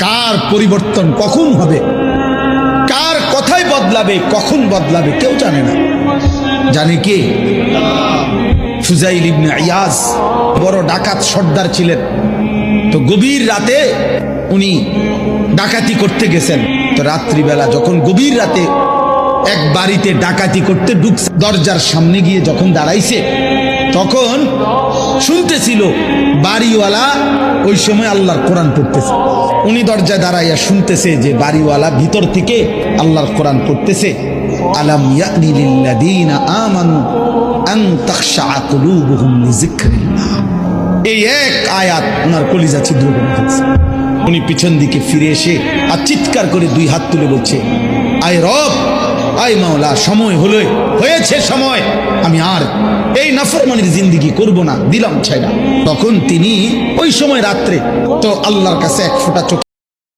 কার পরিবর্তন কখন হবে, কার কথাই বদলাবে, কখন বদলাবে কেউ জানে না। জানে কে? ফুজাইল ইবনে ইয়াজ বড় ডাকাত সর্দার ছিলেন। তো গভীর রাতে উনি ডাকাতি করতে গেছেন। তো রাত্রিবেলা যখন গভীর রাতে এক বাড়িতে ডাকাতি করতে ঢুকছে, দরজার সামনে গিয়ে যখন দাঁড়াইছে তখন শুনতেছিল বাড়িওয়ালা ওই সময় আল্লাহর কোরআন পড়তেছে। উনি দরজায় দাঁড়াইয়া শুনতেছে যে বাড়িওয়ালা ভিতর থেকে আল্লাহর কোরআন পড়তেছে, আলাম ইয়ানি লিল্লাযীনা আমানু আন তাখশা কুলুবুহুম লিযিকরিল্লাহ। এই এক আয়াত ওনার কলিজা ছিদ্র করে ফেলছে। উনি পিছন দিকে ফিরে এসে আর চিৎকার করে দুই হাত তুলে বলছে, আয় রব, আয় মাওলা, সময় হলো, হয়েছে সময়, আমি আর এই নাফরমানির জিন্দেগি করব না, দিলাম ছাইড়া। তখন তিনি ওই সময় রাত্রে তো আল্লাহর কাছে এক ফোঁটা চোখ